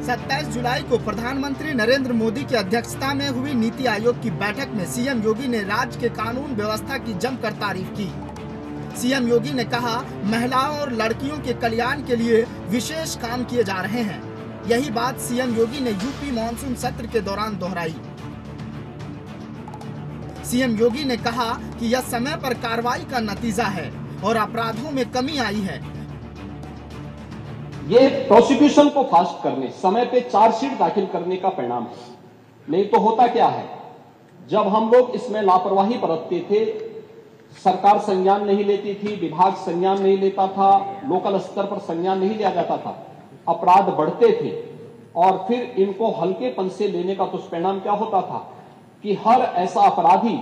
27 जुलाई को प्रधानमंत्री नरेंद्र मोदी की अध्यक्षता में हुई नीति आयोग की बैठक में सीएम योगी ने राज्य के कानून व्यवस्था की जमकर तारीफ की। सीएम योगी ने कहा, महिलाओं और लड़कियों के कल्याण के लिए विशेष काम किए जा रहे हैं। यही बात सीएम योगी ने यूपी मानसून सत्र के दौरान दोहराई। सीएम योगी ने कहा कि यह समय पर कार्रवाई का नतीजा है और अपराधों में कमी आई है। ये प्रोसिक्यूशन को फास्ट करने, समय पे चार्जशीट दाखिल करने का परिणाम है। नहीं तो होता क्या है, जब हम लोग इसमें लापरवाही बरतते थे, सरकार संज्ञान नहीं लेती थी, विभाग संज्ञान नहीं लेता था, लोकल स्तर पर संज्ञान नहीं लिया जाता था, अपराध बढ़ते थे और फिर इनको हल्केपन से लेने का दुष्परिणाम क्या होता था कि हर ऐसा अपराधी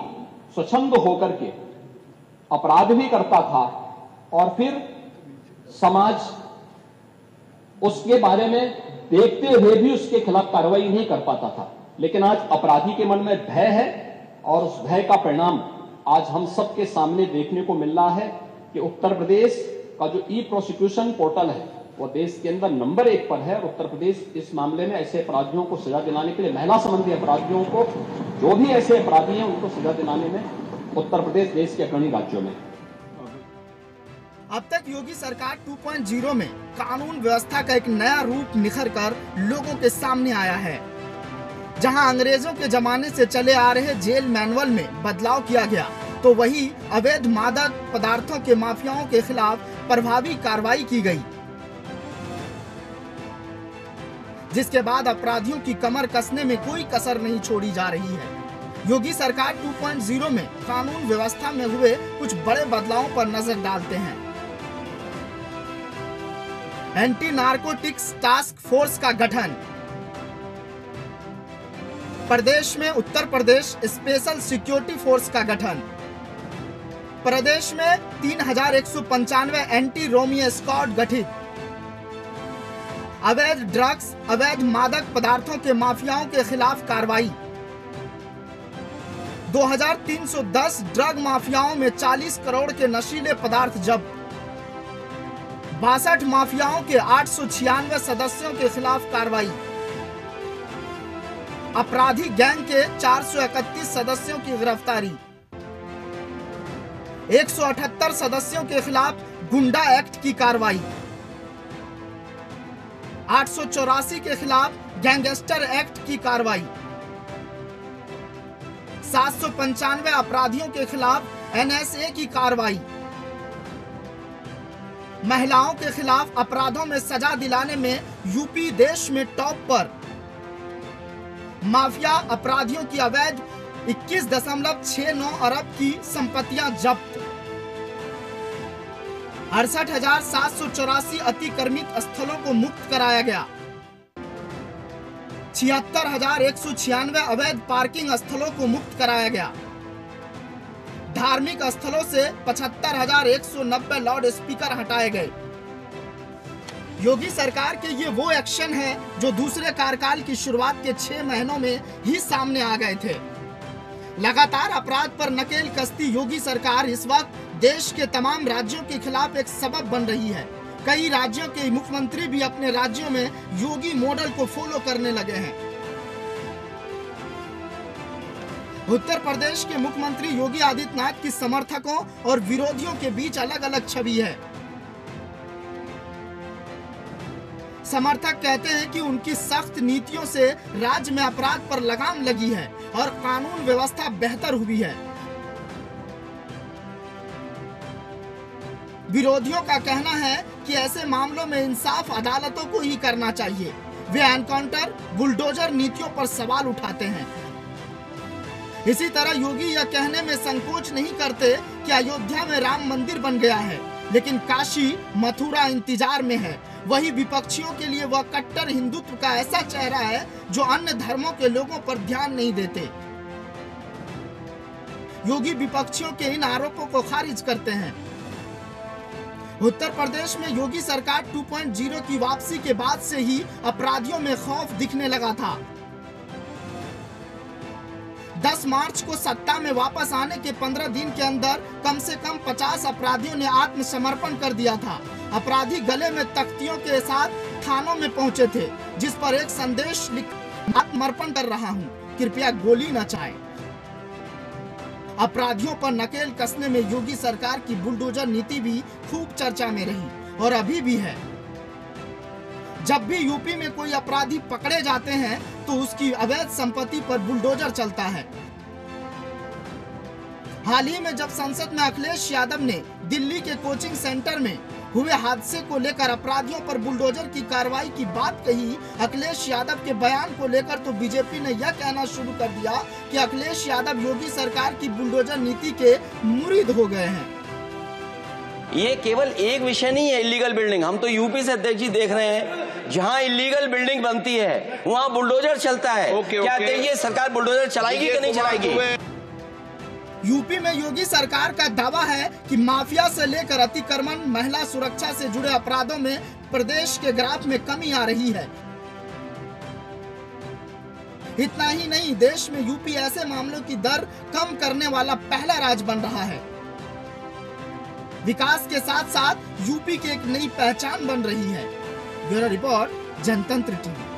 स्वच्छंद होकर के अपराध भी करता था और फिर समाज उसके बारे में देखते हुए भी उसके खिलाफ कार्रवाई नहीं कर पाता था। लेकिन आज अपराधी के मन में भय है और उस भय का परिणाम आज हम सबके सामने देखने को मिल रहा है कि उत्तर प्रदेश का जो ई प्रोसिक्यूशन पोर्टल है वो देश के अंदर नंबर 1 पर है और उत्तर प्रदेश इस मामले में ऐसे अपराधियों को सजा दिलाने के लिए, महिला संबंधी अपराधियों को, जो भी ऐसे अपराधी हैं उनको सजा दिलाने में उत्तर प्रदेश देश के अग्रणी राज्यों में। अब तक योगी सरकार 2.0 में कानून व्यवस्था का एक नया रूप निखर कर लोगों के सामने आया है। जहां अंग्रेजों के जमाने से चले आ रहे जेल मैनुअल में बदलाव किया गया, तो वही अवैध मादक पदार्थों के माफियाओं के खिलाफ प्रभावी कार्रवाई की गई, जिसके बाद अपराधियों की कमर कसने में कोई कसर नहीं छोड़ी जा रही है। योगी सरकार 2.0 में कानून व्यवस्था में हुए कुछ बड़े बदलावों पर नजर डालते हैं। एंटी नारकोटिक्स टास्क फोर्स का गठन, प्रदेश में Uttar Pradesh special security force का गठन, प्रदेश में 3195 एंटी रोमियो स्क्वाड गठित, अवैध ड्रग्स, अवैध मादक पदार्थों के माफियाओं के खिलाफ कार्रवाई, 2310 ड्रग माफियाओं में 40 करोड़ के नशीले पदार्थ जब्त, 62 माफियाओं के 896 सदस्यों के खिलाफ कार्रवाई, अपराधी गैंग के 431 सदस्यों की गिरफ्तारी, 178 सदस्यों के खिलाफ गुंडा एक्ट की कार्रवाई, 884 के खिलाफ गैंगस्टर एक्ट की कार्रवाई, 795 अपराधियों के खिलाफ एनएसए की कार्रवाई, महिलाओं के खिलाफ अपराधों में सजा दिलाने में यूपी देश में टॉप पर, माफिया अपराधियों की अवैध 21.69 अरब की संपत्तियां जब्त, 68,784 अतिक्रमित स्थलों को मुक्त कराया गया, 76,196 अवैध पार्किंग स्थलों को मुक्त कराया गया, धार्मिक स्थलों से 75,190 लाउड स्पीकर हटाए गए। योगी सरकार के ये वो एक्शन है जो दूसरे कार्यकाल की शुरुआत के 6 महीनों में ही सामने आ गए थे। लगातार अपराध पर नकेल कसती योगी सरकार इस वक्त देश के तमाम राज्यों के खिलाफ एक सबब बन रही है। कई राज्यों के मुख्यमंत्री भी अपने राज्यों में योगी मॉडल को फॉलो करने लगे हैं। उत्तर प्रदेश के मुख्यमंत्री योगी आदित्यनाथ की समर्थकों और विरोधियों के बीच अलग अलग छवि है। समर्थक कहते हैं कि उनकी सख्त नीतियों से राज्य में अपराध पर लगाम लगी है और कानून व्यवस्था बेहतर हुई है। विरोधियों का कहना है कि ऐसे मामलों में इंसाफ अदालतों को ही करना चाहिए। वे एनकाउंटर, बुलडोजर नीतियों पर सवाल उठाते हैं। इसी तरह योगी यह कहने में संकोच नहीं करते कि अयोध्या में राम मंदिर बन गया है, लेकिन काशी, मथुरा इंतजार में है। वही विपक्षियों के लिए वह कट्टर हिंदुत्व का ऐसा चेहरा है जो अन्य धर्मों के लोगों पर ध्यान नहीं देते। योगी विपक्षियों के इन आरोपों को खारिज करते हैं। उत्तर प्रदेश में योगी सरकार 2.0 की वापसी के बाद से ही अपराधियों में खौफ दिखने लगा था। 10 मार्च को सत्ता में वापस आने के 15 दिन के अंदर कम से कम 50 अपराधियों ने आत्मसमर्पण कर दिया था। अपराधी गले में तख्तियों के साथ थानों में पहुंचे थे, जिस पर एक संदेश लिख आत्मर्पण कर रहा हूं, कृपया गोली न चाहें। अपराधियों पर नकेल कसने में योगी सरकार की बुलडोजर नीति भी खूब चर्चा में रही और अभी भी है। जब भी यूपी में कोई अपराधी पकड़े जाते हैं तो उसकी अवैध संपत्ति पर बुलडोजर चलता है। हाल ही में जब संसद में अखिलेश यादव ने दिल्ली के कोचिंग सेंटर में हुए हादसे को लेकर अपराधियों पर बुलडोजर की कार्रवाई की बात कही, अखिलेश यादव के बयान को लेकर तो बीजेपी ने यह कहना शुरू कर दिया कि अखिलेश यादव योगी सरकार की बुलडोजर नीति के मुरीद हो गए हैं। ये केवल एक विषय नहीं है इलीगल बिल्डिंग। हम तो यूपी से अध्यक्ष जी देख रहे हैं, जहां इलीगल बिल्डिंग बनती है वहां बुलडोजर चलता है। क्या ये सरकार बुलडोजर चलाएगी कि नहीं चलाएगी? यूपी में योगी सरकार का दावा है कि माफिया से लेकर अतिक्रमण, महिला सुरक्षा से जुड़े अपराधों में प्रदेश के ग्राफ में कमी आ रही है। इतना ही नहीं, देश में यूपी ऐसे मामलों की दर कम करने वाला पहला राज्य बन रहा है। विकास के साथ साथ यूपी की एक नई पहचान बन रही है। ब्यूरो रिपोर्ट, जनतंत्र टीवी।